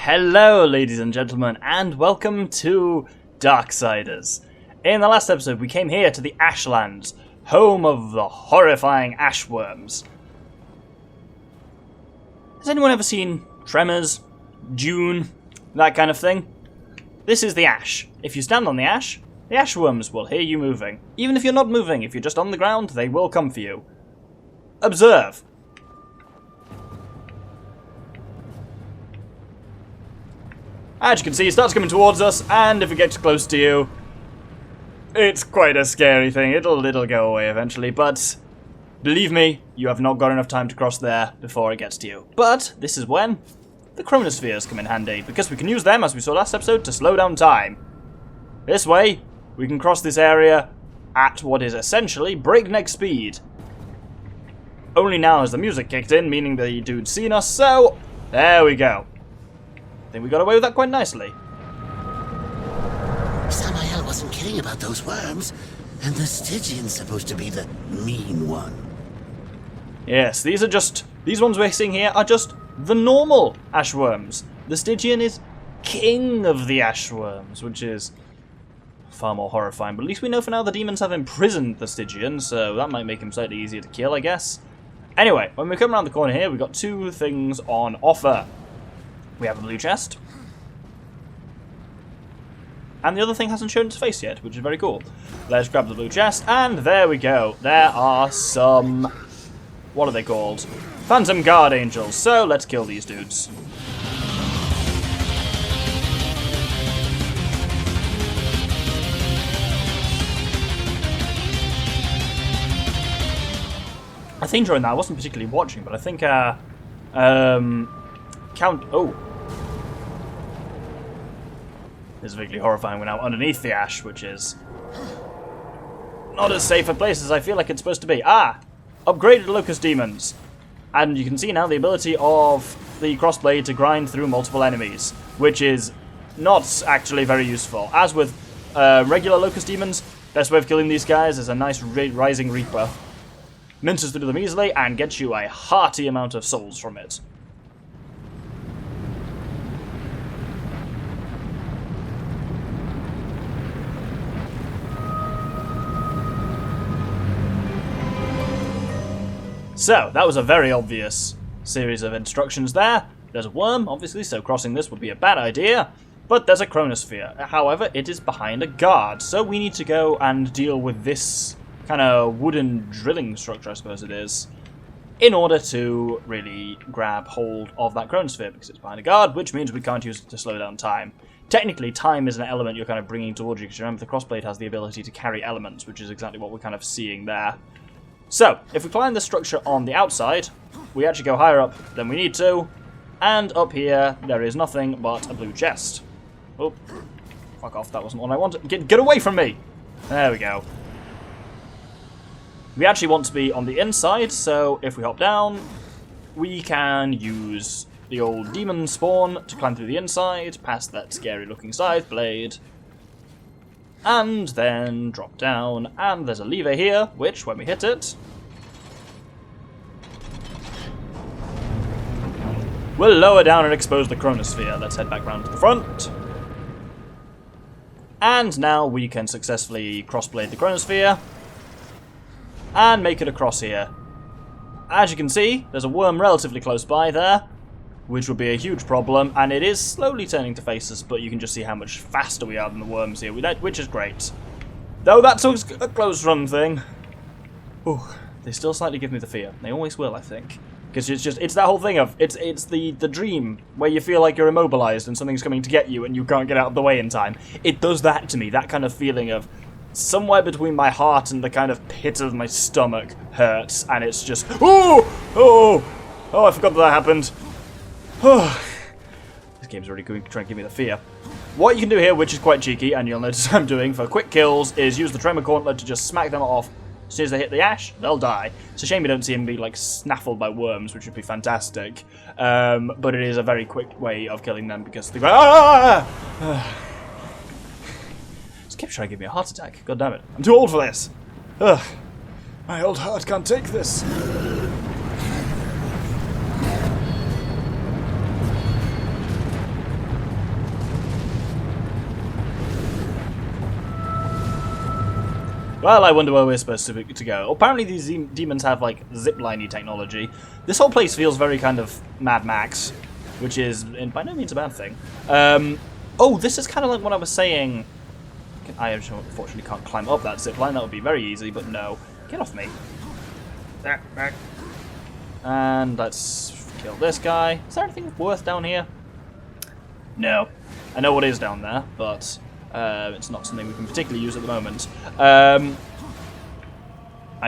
Hello, ladies and gentlemen, and welcome to Darksiders. In the last episode, we came here to the Ashlands, home of the horrifying Ashworms. Has anyone ever seen Tremors, Dune, that kind of thing? This is the ash. If you stand on the Ashworms will hear you moving. Even if you're not moving, if you're just on the ground, they will come for you. Observe. As you can see, it starts coming towards us, and if it gets close to you, it's quite a scary thing. It'll go away eventually, but believe me, you have not got enough time to cross there before it gets to you. But this is when the Chronospheres come in handy, because we can use them, as we saw last episode, to slow down time. This way, we can cross this area at what is essentially breakneck speed. Only now has the music kicked in, meaning the dude's seen us, so there we go. I think we got away with that quite nicely. Samael wasn't kidding about those worms, and the Stygian's supposed to be the mean one. Yes, these ones we're seeing here are just the normal Ashworms. The Stygian is king of the Ashworms, which is far more horrifying. But at least we know for now the demons have imprisoned the Stygian, so that might make him slightly easier to kill, I guess. Anyway, when we come around the corner here, we've got two things on offer. We have a blue chest. And the other thing hasn't shown its face yet, which is very cool. Let's grab the blue chest, and there we go. There are some... what are they called? Phantom Guard Angels. So, let's kill these dudes. I think during that, I wasn't particularly watching, but I think, oh. This is vaguely horrifying. We're now underneath the ash, which is not as safe a place as I feel like it's supposed to be. Upgraded Locust Demons. And you can see now the ability of the crossblade to grind through multiple enemies, which is not actually very useful. As with regular Locust Demons, best way of killing these guys is a nice Rising Reaper. Minces through them easily and gets you a hearty amount of souls from it. So, that was a very obvious series of instructions there. There's a worm, obviously, so crossing this would be a bad idea. But there's a Chronosphere. However, it is behind a guard, so we need to go and deal with this kind of wooden drilling structure, I suppose it is, in order to really grab hold of that Chronosphere, because it's behind a guard, which means we can't use it to slow down time. Technically, time is an element you're kind of bringing towards you, because remember the crossblade has the ability to carry elements, which is exactly what we're kind of seeing there. So, if we climb the structure on the outside, we actually go higher up than we need to, and up here, there is nothing but a blue chest. Oh, fuck off, that wasn't what I wanted. Get away from me! There we go. We actually want to be on the inside, so if we hop down, we can use the old demon spawn to climb through the inside, past that scary looking scythe blade, and then drop down, and there's a lever here, which, when we hit it, will lower down and expose the Chronosphere. Let's head back round to the front. And now we can successfully crossblade the Chronosphere, and make it across here. As you can see, there's a worm relatively close by there, which would be a huge problem, and it is slowly turning to face us, but you can just see how much faster we are than the worms here, which is great. Though that's a close run thing. Ooh, they still slightly give me the fear. They always will, I think. Because it's that whole thing of, it's the dream, where you feel like you're immobilized and something's coming to get you and you can't get out of the way in time. It does that to me, that kind of feeling of, somewhere between my heart and the kind of pit of my stomach hurts, and it's just, oh, I forgot that happened. This game's already going to try and give me the fear. What you can do here, which is quite cheeky, and you'll notice I'm doing for quick kills, is use the Tremor Gauntlet to just smack them off. As soon as they hit the ash, they'll die. It's a shame you don't see them be, like, snaffled by worms, which would be fantastic. But it is a very quick way of killing them, because they go, This keeps trying to give me a heart attack. God damn it. I'm too old for this. My old heart can't take this. Well, I wonder where we're supposed to go. Apparently these demons have, like, zipliney technology. This whole place feels very kind of Mad Max, which is by no means a bad thing. Oh, this is kind of like what I was saying. I unfortunately can't climb up that zipline. That would be very easy, but no. Get off me. And let's kill this guy. Is there anything worth down here? No. I know what is down there, but it's not something we can particularly use at the moment. I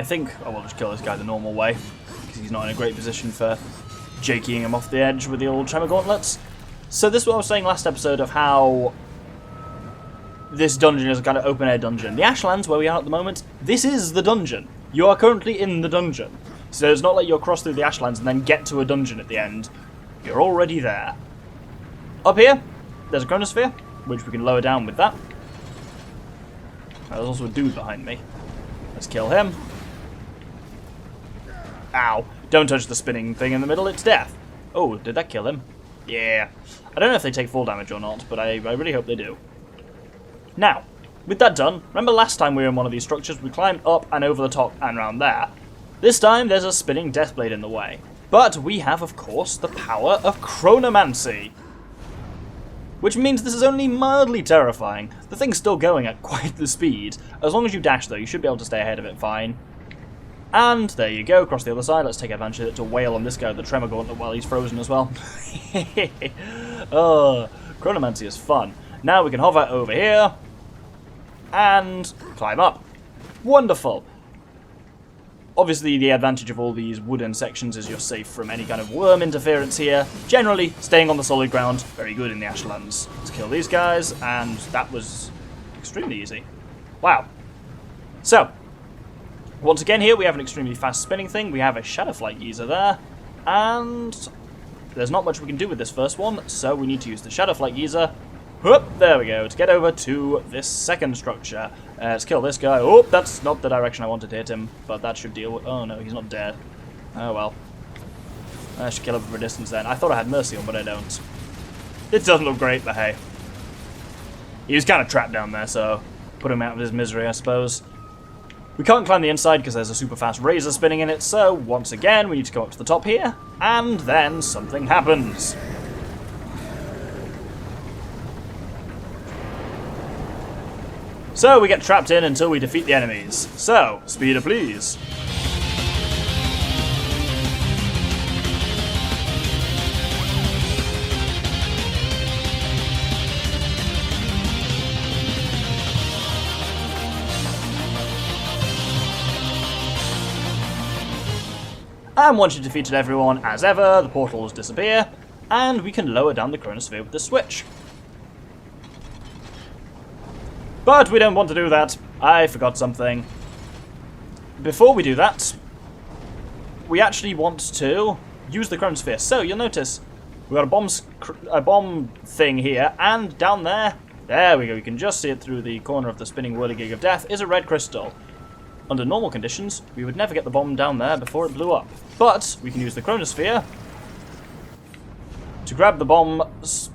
think I will just kill this guy the normal way, because he's not in a great position for jaking him off the edge with the old Tremor Gauntlets. So this is what I was saying last episode of how this dungeon is a kind of open-air dungeon. The Ashlands, where we are at the moment, this is the dungeon. You are currently in the dungeon. So it's not like you'll cross through the Ashlands and then get to a dungeon at the end. You're already there. Up here, there's a Chronosphere, which we can lower down with that. There's also a dude behind me. Let's kill him. Ow. Don't touch the spinning thing in the middle, it's death. Oh, did that kill him? Yeah. I don't know if they take full damage or not, but I really hope they do. Now, with that done, remember last time we were in one of these structures, we climbed up and over the top and around there. This time there's a spinning Deathblade in the way. But we have, of course, the power of Chronomancy. Which means this is only mildly terrifying. The thing's still going at quite the speed. As long as you dash, though, you should be able to stay ahead of it fine. And there you go, across the other side. Let's take advantage of it to wail on this guy with the Tremor Gauntlet while he's frozen as well. Oh, Chronomancy is fun. Now we can hover over here and climb up. Wonderful. Obviously, the advantage of all these wooden sections is you're safe from any kind of worm interference here. Generally, staying on the solid ground, very good in the Ashlands. Let's kill these guys, and that was extremely easy. Wow. So, once again here, we have an extremely fast spinning thing. We have a Shadowflight Geyser there, and there's not much we can do with this first one, so we need to use the Shadowflight Geyser. Whoop, there we go, to get over to this second structure. Let's kill this guy. Oh, that's not the direction I wanted to hit him, but that should deal with... Oh no, he's not dead. Oh well. I should kill him from a distance then. I thought I had Mercy on, but I don't. It doesn't look great, but hey. He was kind of trapped down there, so put him out of his misery, I suppose. We can't climb the inside because there's a super fast razor spinning in it, so once again we need to go up to the top here, and then something happens. So we get trapped in until we defeat the enemies. So, speeder please. And once you've defeated everyone, as ever, the portals disappear, and we can lower down the Chronosphere with the switch. But we don't want to do that. I forgot something. Before we do that, we actually want to use the Chronosphere. So you'll notice we've got a bomb thing here, and down there we go. You can just see it through the corner of the spinning whirligig of death. Is a red crystal. Under normal conditions, we would never get the bomb down there before it blew up. But we can use the Chronosphere to grab the bomb's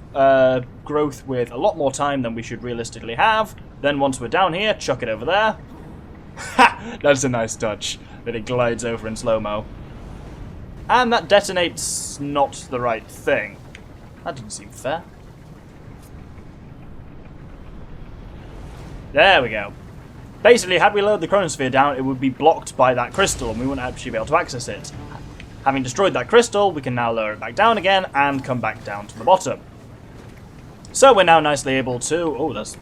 growth with a lot more time than we should realistically have. Then once we're down here, chuck it over there. Ha! That's a nice touch, that it glides over in slow-mo. And that detonates not the right thing. That didn't seem fair. There we go. Basically, had we lowered the Chronosphere down, it would be blocked by that crystal, and we wouldn't actually be able to access it. Having destroyed that crystal, we can now lower it back down again, and come back down to the bottom. So we're now nicely able to... Oh, that's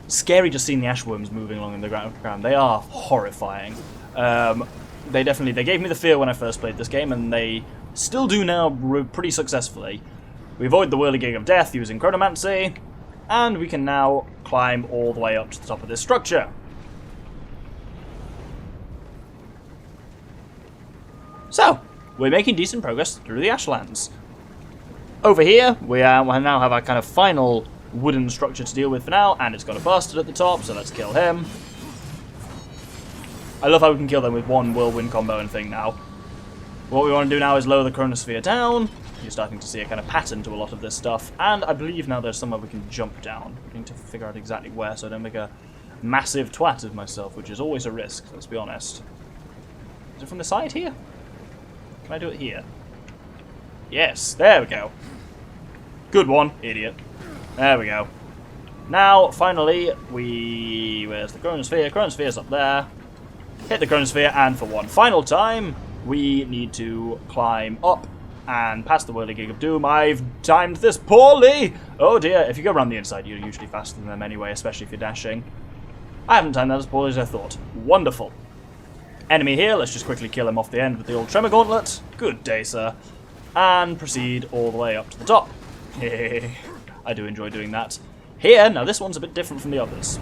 scary just seeing the Ashworms moving along in the ground. They are horrifying. They gave me the fear when I first played this game, and they still do now pretty successfully. We avoid the whirligig of death using Chronomancy, and we can now climb all the way up to the top of this structure. So, we're making decent progress through the Ashlands. Over here, we now have our kind of final wooden structure to deal with for now, and it's got a bastard at the top, so let's kill him. I love how we can kill them with one whirlwind combo and thing now. What we want to do now is lower the Chronosphere down. You're starting to see a kind of pattern to a lot of this stuff, and I believe now there's somewhere we can jump down. We need to figure out exactly where, so I don't make a massive twat of myself, which is always a risk, let's be honest. Is it from the side here? Can I do it here? Yes, there we go. Good one, idiot. There we go. Now, finally, where's the Chronosphere? Chronosphere's up there. Hit the Chronosphere, and for one final time, we need to climb up and past the Whirligig of Doom. I've timed this poorly! Oh dear, if you go around the inside, you're usually faster than them anyway, especially if you're dashing. I haven't timed that as poorly as I thought. Wonderful. Enemy here, let's just quickly kill him off the end with the old Tremor Gauntlet. Good day, sir. And proceed all the way up to the top. I do enjoy doing that. Here, now this one's a bit different from the others.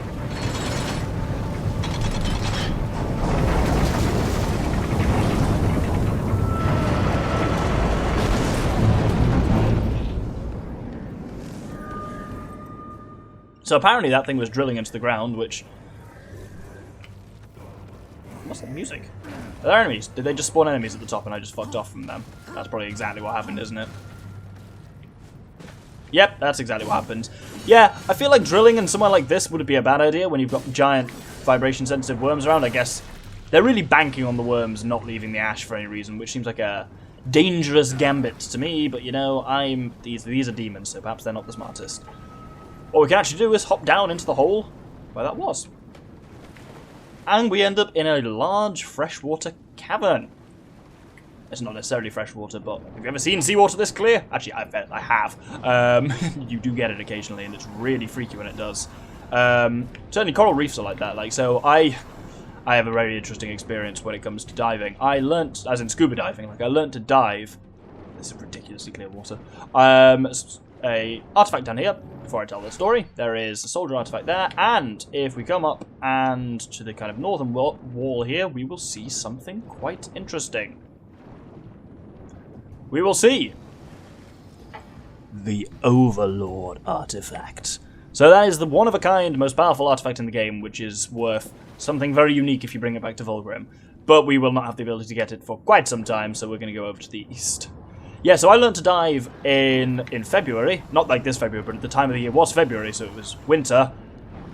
So apparently that thing was drilling into the ground, which... What's that music? Are there enemies? Did they just spawn enemies at the top and I just fucked off from them? That's probably exactly what happened, isn't it? Yep, that's exactly what happened. Yeah, I feel like drilling in somewhere like this would be a bad idea when you've got giant vibration-sensitive worms around. I guess they're really banking on the worms not leaving the ash for any reason, which seems like a dangerous gambit to me, but you know, these are demons, so perhaps they're not the smartest. What we can actually do is hop down into the hole where that was. And we end up in a large freshwater cavern. It's not necessarily freshwater, but have you ever seen seawater this clear? Actually, I have. You do get it occasionally, and it's really freaky when it does. Certainly coral reefs are like that. Like, so I have a very interesting experience when it comes to diving. I learnt, as in scuba diving, like I learnt to dive. This is ridiculously clear water. A artifact down here. Before I tell the story, there is a soldier artifact there, and if we come up and to the kind of northern wall here, we will see something quite interesting. We will see the Overlord artifact. So that is the one-of-a-kind, most powerful artifact in the game, which is worth something very unique if you bring it back to Vulgrim. But we will not have the ability to get it for quite some time, so we're going to go over to the east. Yeah, so I learned to dive in February, not like this February, but at the time of the year was February, so it was winter,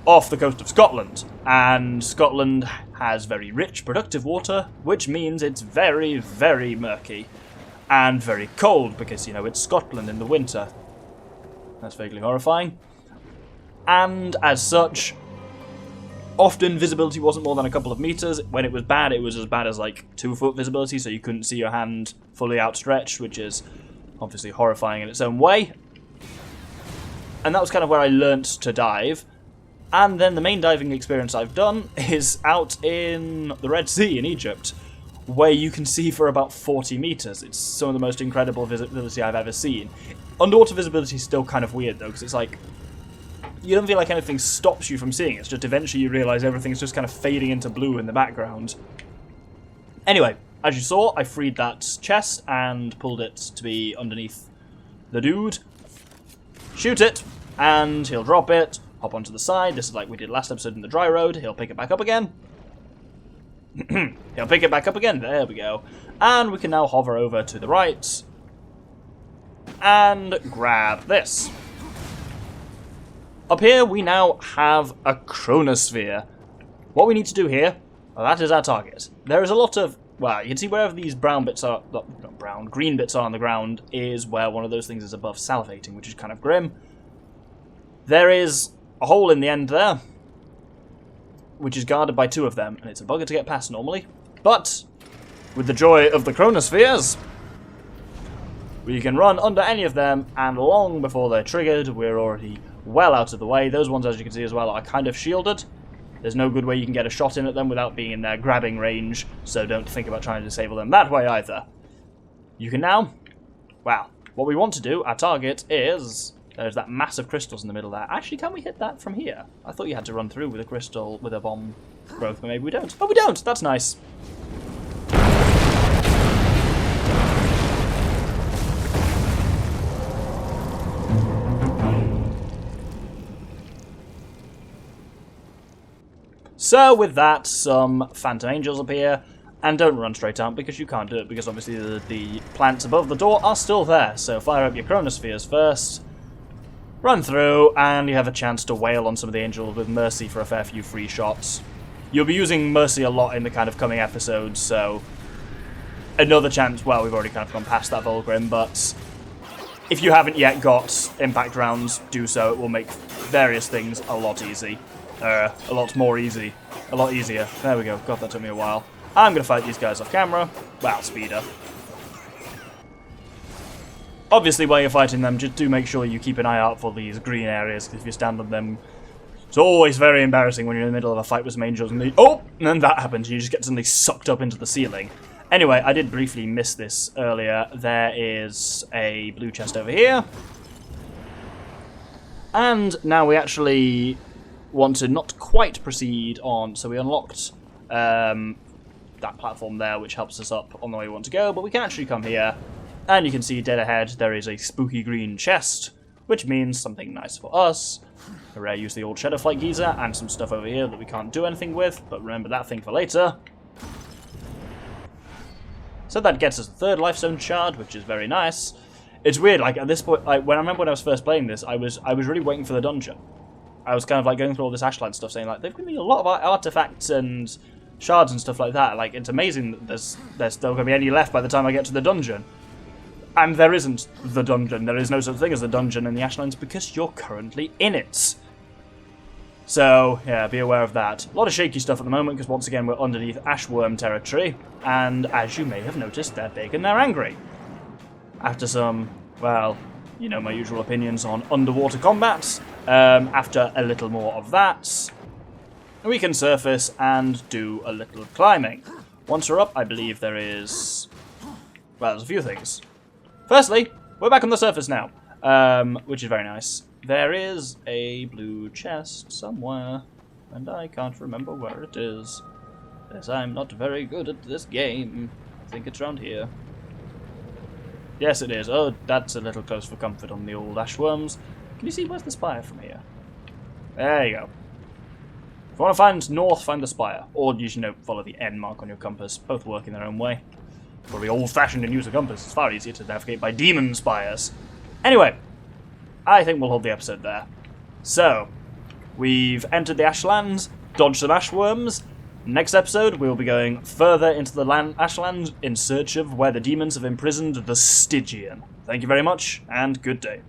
off the coast of Scotland. And Scotland has very rich, productive water, which means it's very, very murky. And very cold, because, you know, it's Scotland in the winter. That's vaguely horrifying. And as such, often visibility wasn't more than a couple of meters. When it was as bad as like 2-foot visibility, so you couldn't see your hand fully outstretched, which is obviously horrifying in its own way. And that was kind of where I learnt to dive. And then the main diving experience I've done is out in the Red Sea in Egypt, where you can see for about 40 meters. It's some of the most incredible visibility I've ever seen. Underwater visibility is still kind of weird though, because it's like, you don't feel like anything stops you from seeing it. It's just eventually you realise everything's just kind of fading into blue in the background. Anyway, as you saw, I freed that chest and pulled it to be underneath the dude. Shoot it, and he'll drop it, hop onto the side. This is like we did last episode in the dry road. He'll pick it back up again. He'll pick it back up again. There we go. And we can now hover over to the right and grab this. Up here, we now have a Chronosphere. What we need to do here, well, that is our target. There is a lot of, well, you can see wherever these brown bits are, not brown, green bits are on the ground is where one of those things is above salivating, which is kind of grim. There is a hole in the end there, which is guarded by 2 of them, and it's a bugger to get past normally. But, with the joy of the Chronospheres, we can run under any of them, and long before they're triggered, we're already well out of the way. Those ones, as you can see as well, are kind of shielded. There's no good way you can get a shot in at them without being in their grabbing range, so don't think about trying to disable them that way either. You can now, well, what we want to do, our target is, there's that mass of crystals in the middle there. Actually, can we hit that from here? I thought you had to run through with a crystal, with a bomb growth, but maybe we don't. Oh, we don't! That's nice. So with that, some Phantom Angels appear, and don't run straight out because you can't do it, because obviously the plants above the door are still there. So fire up your Chronospheres first, run through, and you have a chance to wail on some of the angels with Mercy for a fair few free shots. You'll be using Mercy a lot in the kind of coming episodes, so another chance. Well, we've already kind of gone past that Volgrim, but if you haven't yet got impact rounds, do so. It will make various things a lot easy. A lot more easy. A lot easier. There we go. God, that took me a while. I'm going to fight these guys off camera. Well, speeder. Obviously, while you're fighting them, just do make sure you keep an eye out for these green areas, because if you stand on them, it's always very embarrassing when you're in the middle of a fight with some angels and and then that happens, and you just get suddenly sucked up into the ceiling. Anyway, I did briefly miss this earlier. There is a blue chest over here. And now we actually want to not quite proceed on, so we unlocked that platform there, which helps us up on the way we want to go, but we can actually come here. And you can see dead ahead there is a spooky green chest, which means something nice for us. Hooray, use the old Shadowflight Geyser, and some stuff over here that we can't do anything with, but remember that thing for later. So that gets us the third life zone shard, which is very nice. It's weird, like at this point, like when I was first playing this, I was really waiting for the dungeon. I was kind of like going through all this Ashland stuff, saying like, they've given me a lot of artifacts and shards and stuff like that. Like, it's amazing that there's still going to be any left by the time I get to the dungeon. And there isn't the dungeon. There is no such thing as the dungeon in the Ashlands because you're currently in it. So, yeah, be aware of that. A lot of shaky stuff at the moment because, once again, we're underneath Ashworm territory. And as you may have noticed, they're big and they're angry. After some, well, you know my usual opinions on underwater combat. After a little more of that, we can surface and do a little climbing. Once we're up, I believe there is... well, there's a few things. Firstly, we're back on the surface now, which is very nice. There is a blue chest somewhere, and I can't remember where it is. Yes, I'm not very good at this game. I think it's around here. Yes, it is. Oh, that's a little close for comfort on the old Ashworms. Can you see where's the spire from here? There you go. If you want to find north, find the spire. Or you should follow the N mark on your compass. Both work in their own way. Probably old-fashioned and use a compass. It's far easier to navigate by demon spires. Anyway, I think we'll hold the episode there. So, we've entered the Ashlands, dodged some Ashworms. Next episode, we'll be going further into the Ashlands in search of where the demons have imprisoned the Stygian. Thank you very much, and good day.